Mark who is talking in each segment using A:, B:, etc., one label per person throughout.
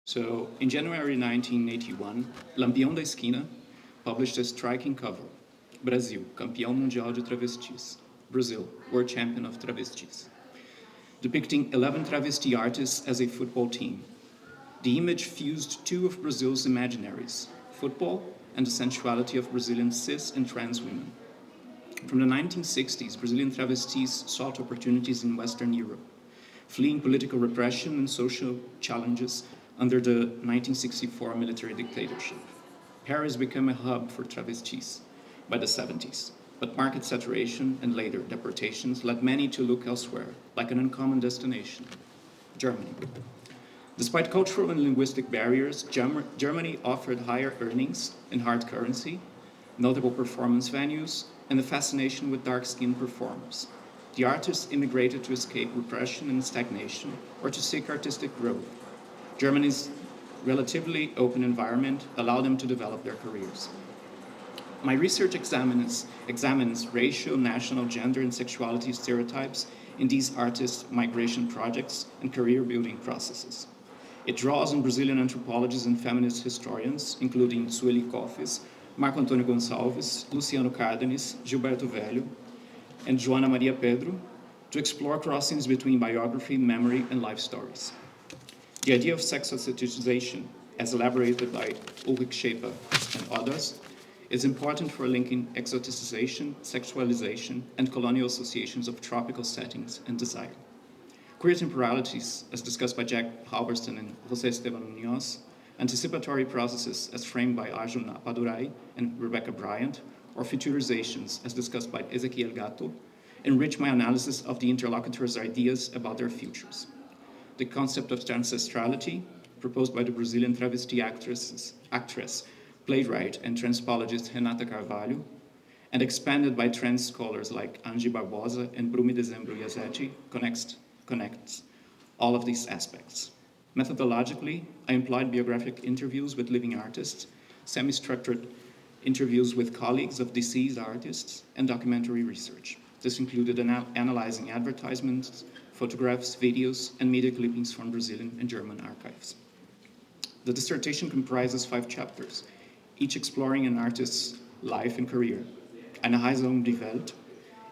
A: So, in January 1981, Lampião da Esquina published a striking cover. Brasil, campeão mundial de travestis. Brazil, world champion of travestis. Depicting 11 travesti artists as a football team. The image fused two of Brazil's imaginaries, football and the sensuality of Brazilian cis and trans women. From the 1960s, Brazilian travestis sought opportunities in Western Europe, fleeing political repression and social challenges under the 1964 military dictatorship. Paris became a hub for travestis by the 70s, but market saturation and later deportations led many to look elsewhere, like an uncommon destination, Germany. Despite cultural and linguistic barriers, Germany offered higher earnings in hard currency, notable performance venues, and a fascination with dark-skinned performers. The artists immigrated to escape repression and stagnation or to seek artistic growth. Germany's relatively open environment allowed them to develop their careers. My research examines racial, national, gender, and sexuality stereotypes in these artists' migration projects and career-building processes. It draws on Brazilian anthropologists and feminist historians, including Sueli Koffes, Marco Antônio Gonçalves, Luciano Cárdenas, Gilberto Velho, and Joana Maria Pedro, to explore crossings between biography, memory, and life stories. The idea of sex ascetization, as elaborated by Ulrich Schaefer and others, is important for linking exoticization, sexualization, and colonial associations of tropical settings and desire. Queer temporalities, as discussed by Jack Halberstam and José Esteban Muñoz, anticipatory processes as framed by Arjun Appadurai and Rebecca Bryant, or futurizations, as discussed by Ezequiel Gatto, enrich my analysis of the interlocutors' ideas about their futures. The concept of ancestrality, proposed by the Brazilian travesti actress, playwright, and transpologist Renata Carvalho, and expanded by trans scholars like Angie Barbosa and Brumi Dezembro Iazetti, connects all of these aspects. Methodologically, I employed biographic interviews with living artists, semi-structured interviews with colleagues of deceased artists, and documentary research. This included analyzing advertisements, photographs, videos, and media clippings from Brazilian and German archives. The dissertation comprises 5 chapters, each exploring an artist's life and career. Eine Reise um die Welt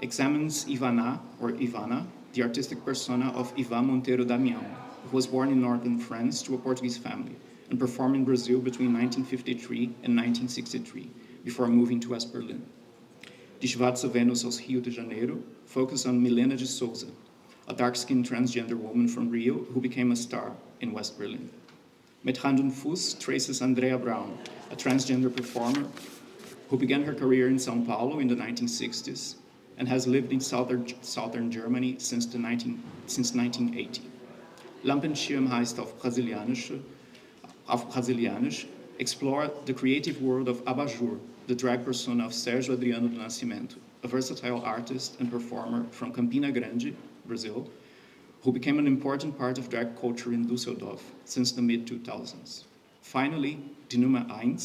A: examines Ivana, the artistic persona of Ivan Monteiro Damião, who was born in northern France to a Portuguese family and performed in Brazil between 1953 and 1963, before moving to West Berlin. Die Schwarze Venus aus Rio de Janeiro focused on Milena de Souza, a dark-skinned transgender woman from Rio who became a star in West Berlin. Mit Hand und Fuß traces Andrea Brown, a transgender performer who began her career in São Paulo in the 1960s and has lived in southern Germany since 1980. Lampenschirm heißt auf Brasilianisch explore the creative world of Abajur, the drag persona of Sérgio Adriano do Nascimento, a versatile artist and performer from Campina Grande, Brazil, who became an important part of drag culture in Düsseldorf since the mid-2000s. Finally, Die Nummer 1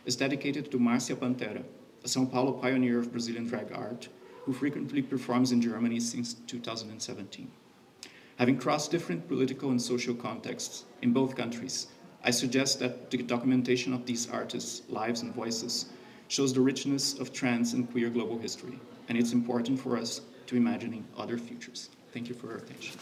A: is dedicated to Márcia Pantera, a São Paulo pioneer of Brazilian drag art, who frequently performs in Germany since 2017. Having crossed different political and social contexts in both countries, I suggest that the documentation of these artists' lives and voices shows the richness of trans and queer global history, and it's important for us to imagining other futures. Thank you for your attention.